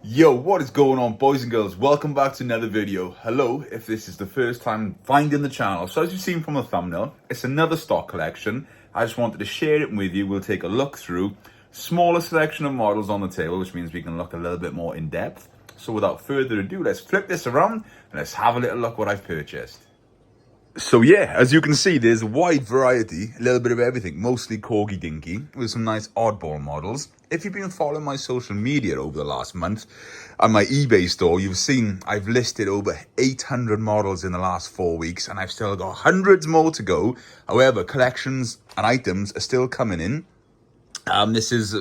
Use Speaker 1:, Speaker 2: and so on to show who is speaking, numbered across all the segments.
Speaker 1: Yo, what is going on, boys and girls? Welcome back to another video. Hello, if this is the first time finding the channel. So as you've seen from the thumbnail, it's another stock collection. I just wanted to share it with you. We'll take a look through smaller selection of models on the table, which means we can look a little bit more in depth. So without further ado, let's flip this around and let's have a little look what I've purchased. So yeah, as you can see, there's a wide variety, a little bit of everything, mostly CORGI Dinky, with some nice oddball models. If you've been following my social media over the last month, on my eBay store, you've seen I've listed over 800 models in the last 4 weeks, and I've still got hundreds more to go. However, collections and items are still coming in. This is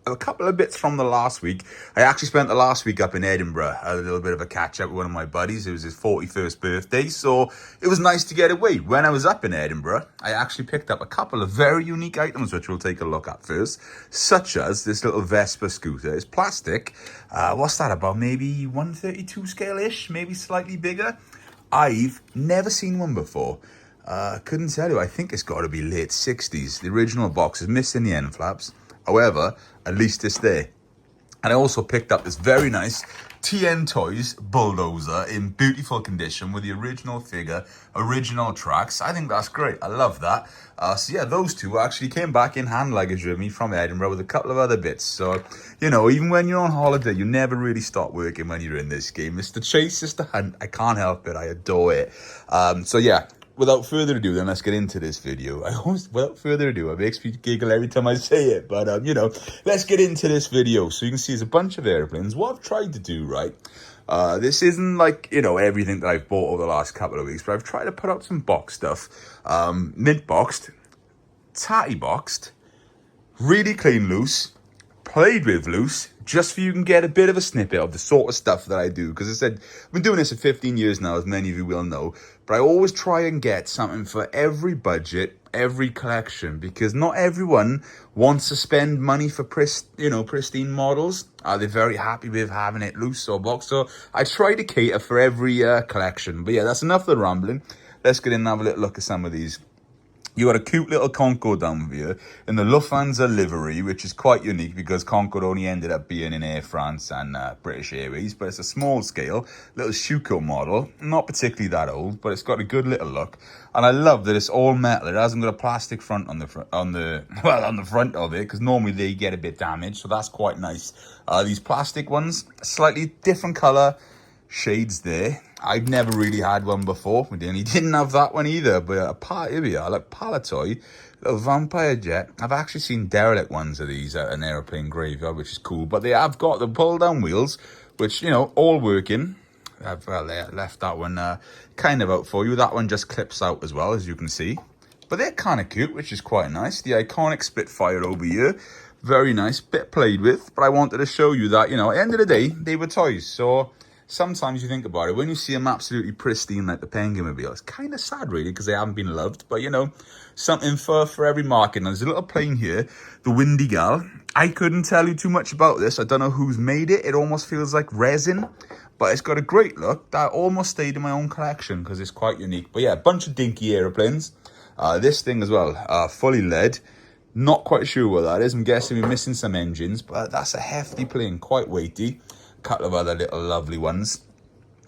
Speaker 1: a couple of bits from the last week. I actually spent the last week up in Edinburgh, a little bit of a catch up with one of my buddies. It was his 41st birthday, so it was nice to get away. When I was up in Edinburgh, I actually picked up a couple of very unique items, which we'll take a look at first, such as this little Vespa scooter. It's plastic. What's that, about maybe 132 scale-ish, maybe slightly bigger? I've never seen one before. Couldn't tell you. I think it's got to be late 60s. The original box is missing the end flaps. However, at least it's there. And I also picked up this very nice TN Toys bulldozer in beautiful condition with the original figure, original tracks. I think that's great. I love that. So yeah, those two actually came back in hand luggage with me from Edinburgh with a couple of other bits. So, you know, even when you're on holiday, you never really stop working when you're in this game. It's the chase, it's the hunt. I can't help it. I adore it. So yeah. Without further ado, then let's get into this video. Without further ado, it makes me giggle every time I say it. But, you know, let's get into this video. So you can see there's a bunch of airplanes. What I've tried to do, right, this isn't like, you know, everything that I've bought over the last couple of weeks. But I've tried to put out some box stuff. Mint boxed, tatty boxed, really clean loose, played with loose, just for you can get a bit of a snippet of the sort of stuff that I do. Because I said, I've been doing this for 15 years now, as many of you will know. But I always try and get something for every budget, every collection. Because not everyone wants to spend money for pristine models. They're very happy with having it loose or boxed. So I try to cater for every collection. But yeah, that's enough of the rambling. Let's get in and have a little look at some of these. You got a cute little Concorde down here in the Lufthansa livery, which is quite unique because Concorde only ended up being in Air France and British Airways. But it's a small scale, little Schuko model. Not particularly that old, but it's got a good little look. And I love that it's all metal. It hasn't got a plastic front on the front of it, because normally they get a bit damaged. So that's quite nice. These plastic ones, slightly different color shades there. I've never really had one before. We didn't have that one either. But here we are, like Palatoy, little vampire jet. I've actually seen derelict ones of these at an aeroplane graveyard, which is cool. But they have got the pull-down wheels, which, you know, all working. I've left that one kind of out for you. That one just clips out as well, as you can see. But they're kind of cute, which is quite nice. The iconic Spitfire over here. Very nice, bit played with. But I wanted to show you that, you know, at the end of the day, they were toys. So sometimes you think about it, when you see them absolutely pristine like the Penguin Mobile, it's kind of sad really because they haven't been loved. But you know, something for every market. And there's a little plane here, the Windy Gal. I couldn't tell you too much about this. I don't know who's made it. It almost feels like resin, but it's got a great look. That almost stayed in my own collection because it's quite unique. But yeah, a bunch of dinky aeroplanes. This thing as well, fully lead. Not quite sure what that is. I'm guessing we're missing some engines, but that's a hefty plane, quite weighty. Couple of other little lovely ones,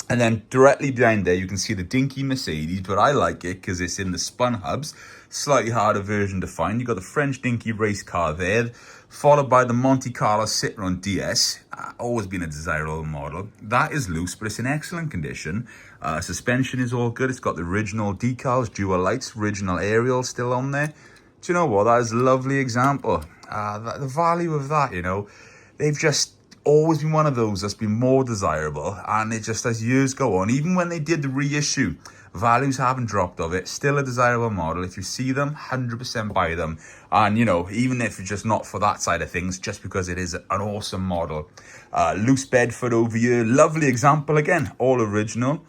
Speaker 1: and then directly behind there you can see the dinky Mercedes, but I like it because it's in the spun hubs, slightly harder version to find. You got the French dinky race car there, followed by the Monte Carlo Citroen DS. Always been a desirable model. That is loose, but it's in excellent condition. Suspension is all good. It's got the original decals, dual lights, original aerial still on there. Do you know what, that is a lovely example. The value of that, you know, they've just always been one of those that's been more desirable, and it just, as years go on, even when they did the reissue, values haven't dropped of it. Still a desirable model. If you see them, 100% buy them. And you know, even if it's just not for that side of things, just because it is an awesome model. Loose Bedford over here, lovely example again, all original.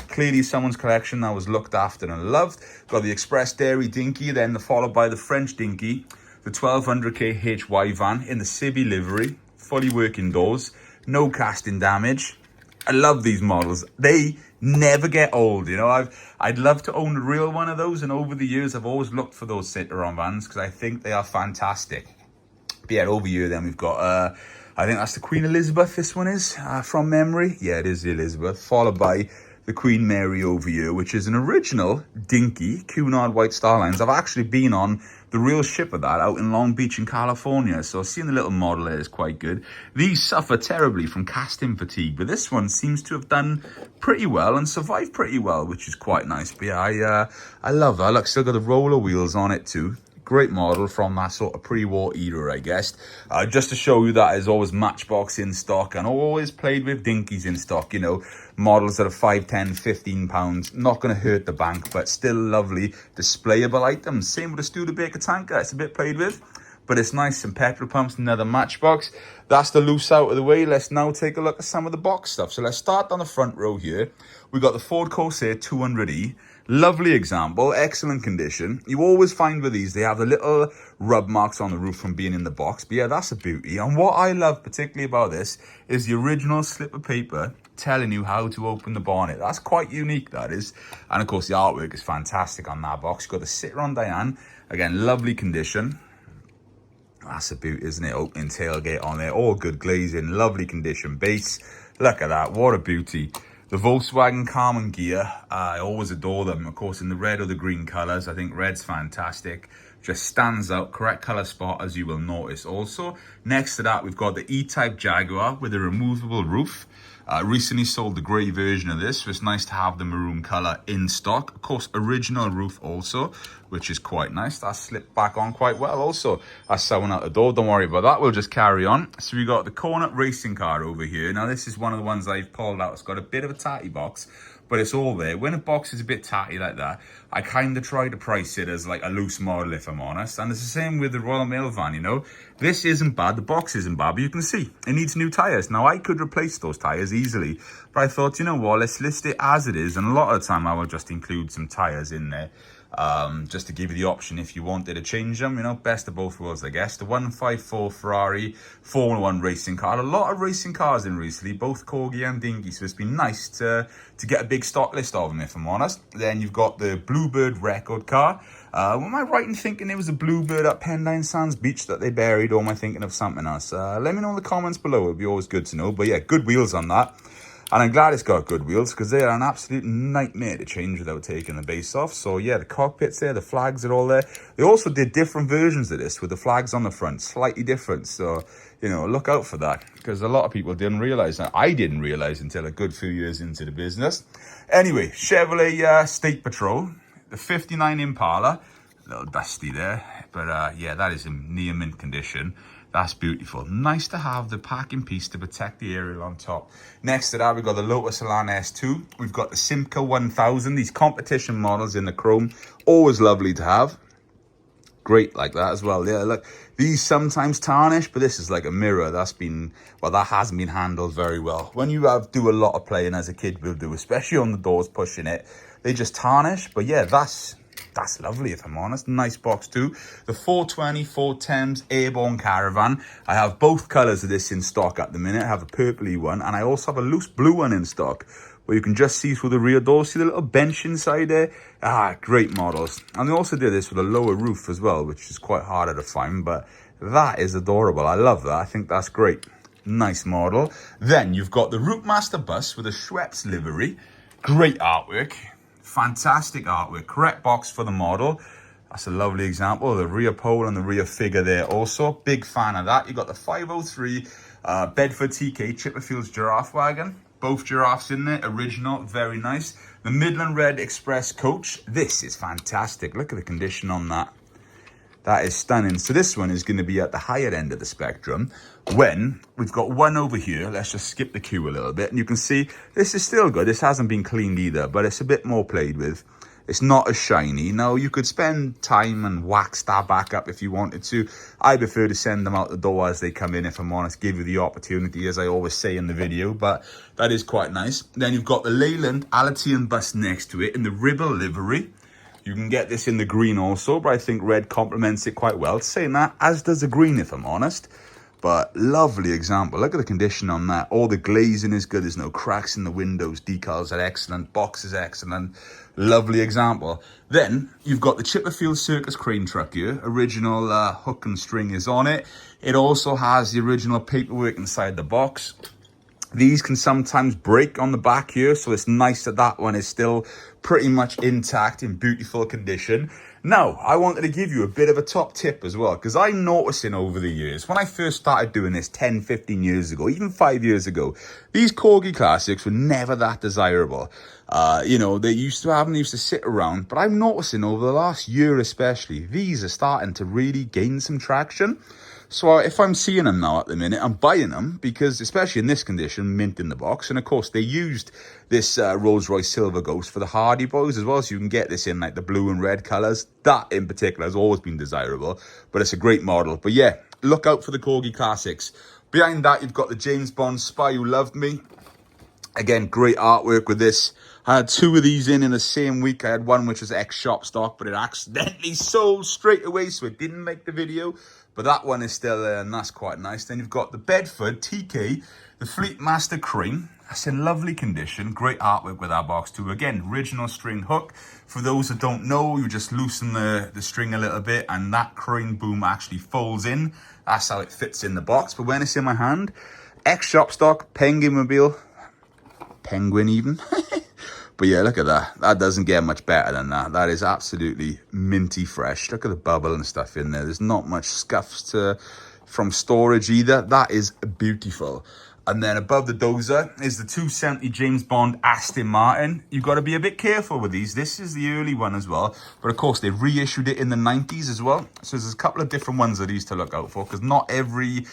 Speaker 1: Clearly someone's collection that was looked after and loved. Got the Express Dairy Dinky, then followed by the French Dinky, the 1200k HY van in the Sibi livery. Fully working doors, no casting damage. I love these models. They never get old, you know. I'd love to own a real one of those, and over the years I've always looked for those Citroen vans because I think they are fantastic. But yeah, over here then we've got I think that's the Queen Elizabeth, this one is, from memory. Yeah, it is the Elizabeth, followed by the Queen Mary over here, which is an original Dinky Cunard White Star Lines. I've actually been on the real ship of that out in Long Beach in California, so seeing the little model there is quite good. These suffer terribly from casting fatigue, but this one seems to have done pretty well and survived pretty well, which is quite nice. But yeah, I love that. Look, still got the roller wheels on it too. Great model from that sort of pre-war era, I guess. Just to show you that there's always Matchbox in stock, and always played with Dinkies in stock, you know, models that are 5, 10, 15 pounds. Not going to hurt the bank, but still lovely displayable items. Same with the Studebaker tanker. It's a bit played with, but it's nice. And petrol pumps, another Matchbox. That's the loose out of the way. Let's now take a look at some of the box stuff. So let's start on the front row here. We've got the Ford Corsair 200E. Lovely example, excellent condition. You always find with these, they have the little rub marks on the roof from being in the box. But yeah, that's a beauty. And what I love particularly about this is the original slip of paper telling you how to open the bonnet. That's quite unique, that is. And of course, the artwork is fantastic on that box. You've got the Citroen Diane. Again, lovely condition. That's a beauty, isn't it? Opening tailgate on there. All good glazing, lovely condition. Base. Look at that. What a beauty. The Volkswagen Carmen gear, I always adore them. Of course, in the red or the green colours. I think red's fantastic. Just stands out. Correct colour spot, as you will notice. Also, next to that, we've got the E-Type Jaguar with a removable roof. Recently sold the grey version of this, so it's nice to have the maroon colour in stock. Of course, original roof also, which is quite nice. That slipped back on quite well also. That's someone out the door, don't worry about that. We'll just carry on. So we got the Cornet racing car over here. Now, this is one of the ones I've pulled out. It's got a bit of a tatty box, but it's all there. When a box is a bit tatty like that, I kind of try to price it as like a loose model, if I'm honest. And it's the same with the Royal Mail van, you know. This isn't bad, the box isn't bad, but you can see it needs new tyres. Now, I could replace those tyres easily, but I thought, you know what, let's list it as it is. And a lot of the time, I will just include some tyres in there, just to give you the option if you wanted to change them, you know, best of both worlds, I guess. The 154 Ferrari Formula 1 racing car. A lot of racing cars in recently, both Corgi and Dinky, so it's been nice to get a big stock list of them, if I'm honest. Then you've got the Bluebird record car. Am I right in thinking it was a Bluebird at Pendine Sands Beach that they buried, or am I thinking of something else? Let me know in the comments below. It'd be always good to know. But yeah, good wheels on that. And I'm glad it's got good wheels, because they are an absolute nightmare to change without taking the base off. So yeah, the cockpit's there, the flags are all there. They also did different versions of this with the flags on the front, slightly different. So, you know, look out for that, because a lot of people didn't realize that. I didn't realize until a good few years into the business. Anyway, Chevrolet State Patrol, the 59 Impala, a little dusty there, but yeah, that is in near mint condition. That's beautiful. Nice to have the packing piece to protect the aerial on top. Next to that, we've got the Lotus Elan S2. We've got the Simca 1000, these competition models in the chrome. Always lovely to have. Great like that as well. Yeah, look, these sometimes tarnish, but this is like a mirror. That's been, well, that hasn't been handled very well. When you do a lot of playing, as a kid will do, especially on the doors pushing it, they just tarnish. But yeah, that's lovely, if I'm honest. Nice box too. The 420 Ford Thames Airborne Caravan. I have both colours of this in stock at the minute. I have a purpley one, and I also have a loose blue one in stock, where you can just see through the rear door. See the little bench inside there? Great models. And they also did this with a lower roof as well, which is quite harder to find, but that is adorable. I love that. I think that's great. Nice model. Then you've got the Routemaster bus with a Schweppes livery. Great artwork. Fantastic artwork. Correct box for the model. That's a lovely example. The rear pole and the rear figure there also. Big fan of that. You've got the 503 Bedford TK Chipperfield's giraffe wagon. Both giraffes in there. Original. Very nice. The Midland Red Express coach. This is fantastic. Look at the condition on that. That is stunning. So this one is going to be at the higher end of the spectrum. When we've got one over here, let's just skip the queue a little bit. And you can see this is still good. This hasn't been cleaned either, but it's a bit more played with. It's not as shiny. Now, you could spend time and wax that back up if you wanted to. I prefer to send them out the door as they come in, if I'm honest. Give you the opportunity, as I always say in the video. But that is quite nice. Then you've got the Leyland Alatean bus next to it in the Ribble livery. You can get this in the green also, but I think red complements it quite well. Saying that, as does the green, if I'm honest. But lovely example. Look at the condition on that. All the glazing is good. There's no cracks in the windows. Decals are excellent. Box is excellent. Lovely example. Then you've got the Chipperfield Circus crane truck here. Original hook and string is on it. It also has the original paperwork inside the box. These can sometimes break on the back here, so it's nice that that one is still pretty much intact, in beautiful condition. Now, I wanted to give you a bit of a top tip as well, because I'm noticing over the years, when I first started doing this 10, 15 years ago, even 5 years ago, these Corgi Classics were never that desirable. You know, they used to sit around, but I'm noticing over the last year especially, these are starting to really gain some traction. So if I'm seeing them now at the minute, I'm buying them because, especially in this condition, mint in the box. And of course, they used this Rolls-Royce Silver Ghost for the Hardy Boys as well. So you can get this in like the blue and red colors. That in particular has always been desirable, but it's a great model. But yeah, look out for the Corgi Classics. Behind that, you've got the James Bond Spy Who Loved Me. Again, great artwork with this. I had two of these in the same week. I had one which was ex-shop stock, but it accidentally sold straight away, so it didn't make the video. But that one is still there, and that's quite nice. Then you've got the Bedford TK, the Fleet Master crane. That's in lovely condition. Great artwork with our box too. Again, original string hook. For those that don't know, you just loosen the string a little bit, and that crane boom actually folds in. That's how it fits in the box. But when it's in my hand, ex-shop stock, Penguin Mobile. Penguin even. But yeah, look at that. That doesn't get much better than that. That is absolutely minty fresh. Look at the bubble and stuff in there. There's not much scuffs from storage either. That is beautiful. And then above the dozer is the 270 James Bond Aston Martin. You've got to be a bit careful with these. This is the early one as well. But of course, they've reissued it in the 90s as well. So there's a couple of different ones of these to look out for, because not every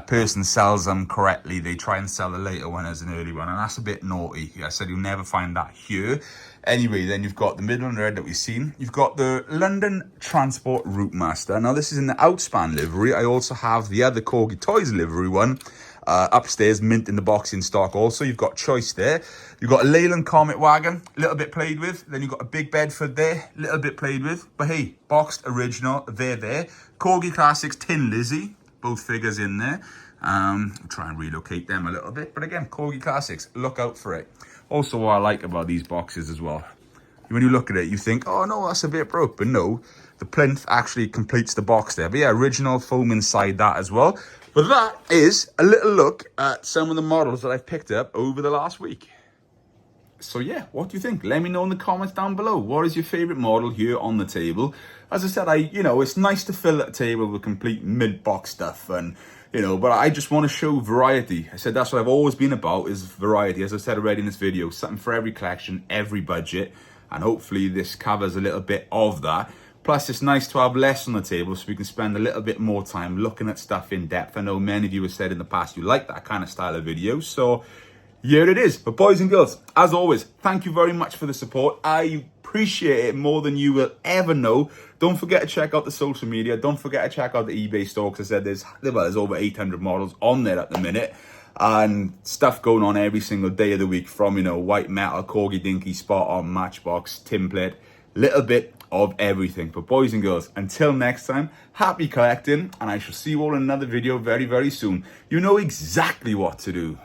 Speaker 1: person sells them correctly. They try and sell the later one as an early one, and that's a bit naughty. I said you'll never find that here. Anyway, then you've got the Midland Red that we've seen. You've got the London Transport Route Master. Now, this is in the Outspan livery. I also have the other Corgi Toys livery one upstairs, mint in the box in stock also. You've got choice there. You've got a Leyland Comet wagon, a little bit played with. Then you've got a big Bedford there, a little bit played with. But hey, boxed original, they're there. Corgi Classics Tin Lizzie, both figures in there. I'll try and relocate them a little bit. But again, Corgi Classics, look out for it. Also, what I like about these boxes as well, when you look at it, you think, oh no, that's a bit broke. But no, the plinth actually completes the box there. But yeah, original foam inside that as well. But that is a little look at some of the models that I've picked up over the last week. So yeah, what do you think? Let me know in the comments down below. What is your favorite model here on the table? As I said, it's nice to fill that table with complete mid-box stuff, and but I just want to show variety. I said that's what I've always been about, is variety. As I said already in this video, something for every collection, every budget, and hopefully this covers a little bit of that. Plus, it's nice to have less on the table so we can spend a little bit more time looking at stuff in depth. I know many of you have said in the past you like that kind of style of video, so here it is. But boys and girls, as always, thank you very much for the support. I appreciate it more than you will ever know. Don't forget to check out the social media. Don't forget to check out the eBay store, because I said there's over 800 models on there at the minute, and stuff going on every single day of the week, from white metal, Corgi Dinky, spot on, Matchbox, template, little bit of everything. But boys and girls, until next time, happy collecting, and I shall see you all in another video very, very soon. You know exactly what to do.